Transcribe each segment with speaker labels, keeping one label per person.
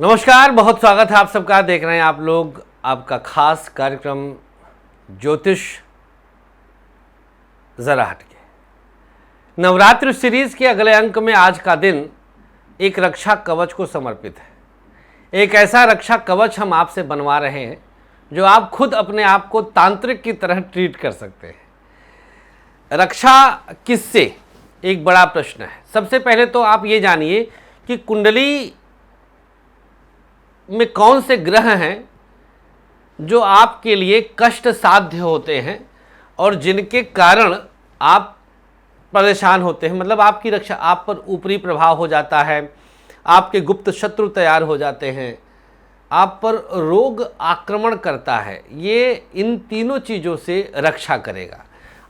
Speaker 1: नमस्कार, बहुत स्वागत है आप सबका। देख रहे हैं आप लोग आपका खास कार्यक्रम ज्योतिष जरा हटके। नवरात्रि सीरीज के अगले अंक में आज का दिन एक रक्षा कवच को समर्पित है। एक ऐसा रक्षा कवच हम आपसे बनवा रहे हैं जो आप खुद अपने आप को तांत्रिक की तरह ट्रीट कर सकते हैं। रक्षा किससे, एक बड़ा प्रश्न है। सबसे पहले तो आप ये जानिए कि कुंडली में कौन से ग्रह हैं जो आपके लिए कष्ट साध्य होते हैं और जिनके कारण आप परेशान होते हैं। मतलब आपकी रक्षा, आप पर ऊपरी प्रभाव हो जाता है, आपके गुप्त शत्रु तैयार हो जाते हैं, आप पर रोग आक्रमण करता है। ये इन तीनों चीज़ों से रक्षा करेगा।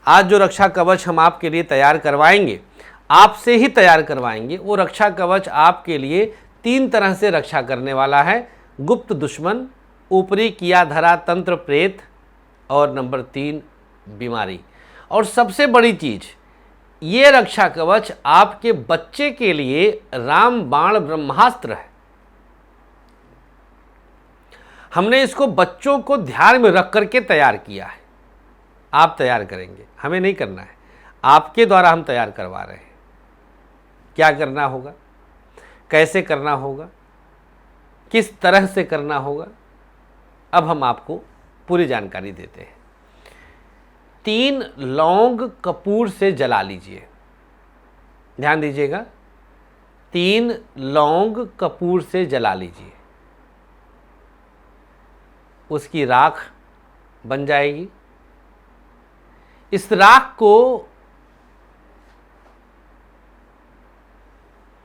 Speaker 1: आज जो रक्षा कवच हम आपके लिए तैयार करवाएंगे, आपसे ही तैयार करवाएंगे, वो रक्षा कवच आपके लिए 3 तरह से रक्षा करने वाला है। गुप्त दुश्मन, ऊपरी किया धरा तंत्र प्रेत, और नंबर 3 बीमारी। और सबसे बड़ी चीज़, ये रक्षा कवच आपके बच्चे के लिए राम बाण ब्रह्मास्त्र है। हमने इसको बच्चों को ध्यान में रख करके तैयार किया है। आप तैयार करेंगे, हमें नहीं करना है, आपके द्वारा हम तैयार करवा रहे हैं। क्या करना होगा, कैसे करना होगा, किस तरह से करना होगा, अब हम आपको पूरी जानकारी देते हैं। 3 लौंग कपूर से जला लीजिए। ध्यान दीजिएगा, 3 लौंग कपूर से जला लीजिए। उसकी राख बन जाएगी। इस राख को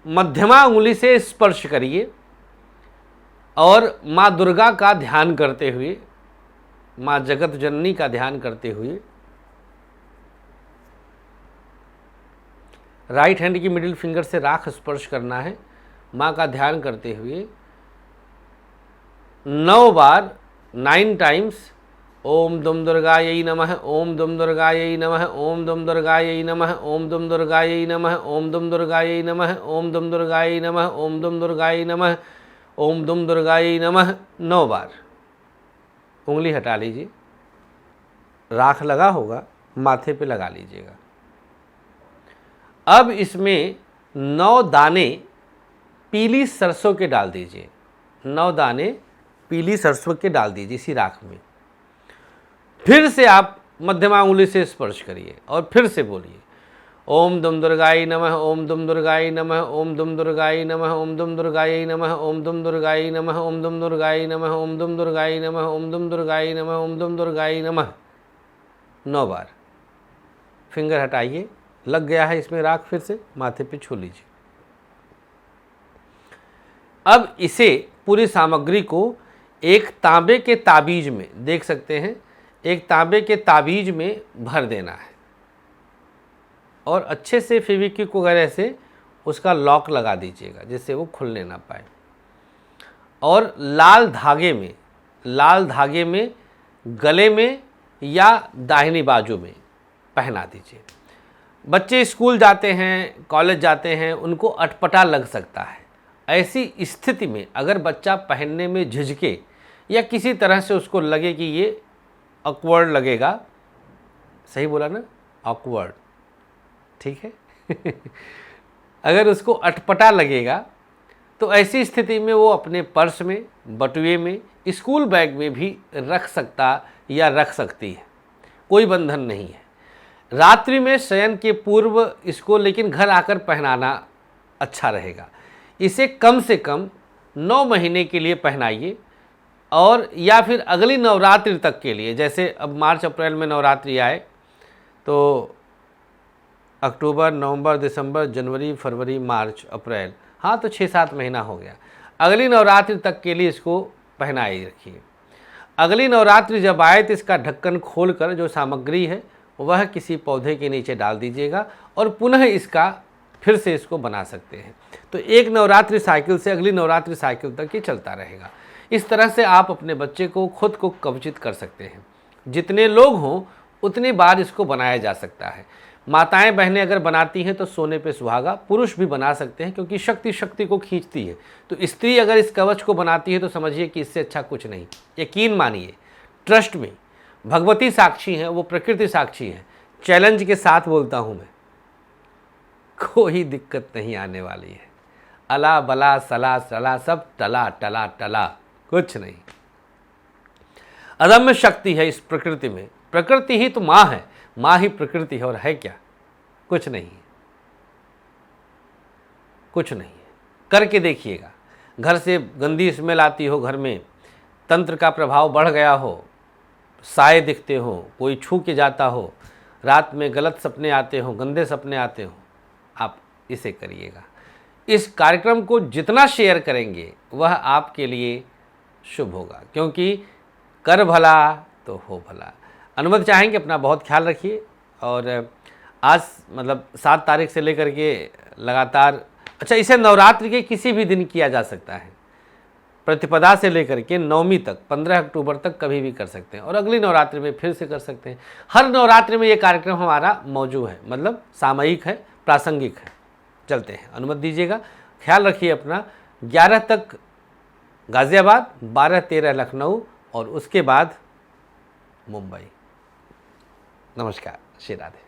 Speaker 1: मध्यमा उंगली से स्पर्श करिए और माँ दुर्गा का ध्यान करते हुए, माँ जगत जननी का ध्यान करते हुए, राइट हैंड की मिडिल फिंगर से राख स्पर्श करना है। माँ का ध्यान करते हुए 9 बार 9 टाइम्स ओम दुम दुर्गायै नमः, ओम दुम दुर्गायै नमः, ओम दुम दुर्गायै नमः, ओम दुम दुर्गायै नमः, ओम दुम दुर्गायै नमः, ओम दुम दुर्गायै नमः, ओम दुम दुर्गायै नमः, ओम दुम दुर्गायै नमः 9 बार। उंगली हटा लीजिए, राख लगा होगा माथे पे लगा लीजिएगा। अब इसमें 9 दाने पीली सरसों के डाल दीजिए। 9 दाने पीली सरसों के डाल दीजिए इसी राख में। फिर से आप मध्यमा उंगली से स्पर्श करिए और फिर से बोलिए ओम दुम दुर्गायै नमः, ओम दुम दुर्गायै नमः, ओम दुम दुर्गायै नमः, ओम दुम दुर्गायै नमः, ओम दुम दुर्गायै नमः, ओम दुम दुर्गायै नमः, ओम दुम दुर्गायै नमः, ओम दुम दुर्गायै नमः, ओम दुम दुर्गायै नमः 9 बार। फिंगर हटाइए, लग गया है इसमें राख, फिर से माथे पे छू लीजिए। अब इसे पूरी सामग्री को एक तांबे के ताबीज में, देख सकते हैं, एक तांबे के ताबीज में भर देना है और अच्छे से फेविक्विक वगैरह से उसका लॉक लगा दीजिएगा जिससे वो खुलने ना पाए। और लाल धागे में गले में या दाहिनी बाजू में पहना दीजिए। बच्चे स्कूल जाते हैं, कॉलेज जाते हैं, उनको अटपटा लग सकता है। ऐसी स्थिति में अगर बच्चा पहनने में झिझके या किसी तरह से उसको लगे कि ये ऑकवर्ड लगेगा, सही बोला ना, ऑकवर्ड, ठीक है अगर उसको अटपटा लगेगा तो ऐसी स्थिति में वो अपने पर्स में, बटुए में, स्कूल बैग में भी रख सकता या रख सकती है, कोई बंधन नहीं है। रात्रि में शयन के पूर्व इसको लेकिन घर आकर पहनाना अच्छा रहेगा। इसे कम से कम 9 महीने के लिए पहनाइए और या फिर अगली नवरात्रि तक के लिए। जैसे अब मार्च अप्रैल में नवरात्रि आए तो अक्टूबर, नवंबर, दिसंबर, जनवरी, फरवरी, मार्च, अप्रैल, हाँ तो 6-7 महीना हो गया। अगली नवरात्रि तक के लिए इसको पहनाए रखिए। अगली नवरात्रि जब आए तो इसका ढक्कन खोलकर जो सामग्री है वह किसी पौधे के नीचे डाल दीजिएगा और पुनः इसका फिर से इसको बना सकते हैं। तो एक नवरात्रि साइकिल से अगली नवरात्रि साइकिल तक ये चलता रहेगा। इस तरह से आप अपने बच्चे को खुद को कवचित कर सकते हैं। जितने लोग हों उतनी बार इसको बनाया जा सकता है। माताएं बहनें अगर बनाती हैं तो सोने पे सुहागा, पुरुष भी बना सकते हैं क्योंकि शक्ति शक्ति को खींचती है। तो स्त्री अगर इस कवच को बनाती है तो समझिए कि इससे अच्छा कुछ नहीं। यकीन मानिए, ट्रस्ट में, भगवती साक्षी हैं, वो प्रकृति साक्षी है। चैलेंज के साथ बोलता हूं मैं, कोई दिक्कत नहीं आने वाली है। अला बला सला सला सब टला टला टला, कुछ नहीं। अदम्य शक्ति है इस प्रकृति में। प्रकृति ही तो माँ है, माँ ही प्रकृति है, और है क्या? कुछ नहीं है, कुछ नहीं है। करके देखिएगा। घर से गंदी स्मेल आती हो, घर में तंत्र का प्रभाव बढ़ गया हो, साए दिखते हो, कोई छू के जाता हो, रात में गलत सपने आते हो, गंदे सपने आते हो, आप इसे करिएगा। इस कार्यक्रम को जितना शेयर करेंगे वह आपके लिए शुभ होगा, क्योंकि कर भला तो हो भला। अनुमति चाहेंगे, अपना बहुत ख्याल रखिए। और आज मतलब 7 तारीख से लेकर के लगातार, अच्छा, इसे नवरात्रि के किसी भी दिन किया जा सकता है, प्रतिपदा से लेकर के नवमी तक, 15 अक्टूबर तक कभी भी कर सकते हैं, और अगली नवरात्रि में फिर से कर सकते हैं। हर नवरात्रि में ये कार्यक्रम हमारा मौजूद है, मतलब सामयिक है, प्रासंगिक है। चलते हैं, अनुमति दीजिएगा, ख्याल रखिए अपना। 11 तक गाज़ियाबाद, 12-13 लखनऊ, और उसके बाद मुंबई। नमस्कार, श्री राधे।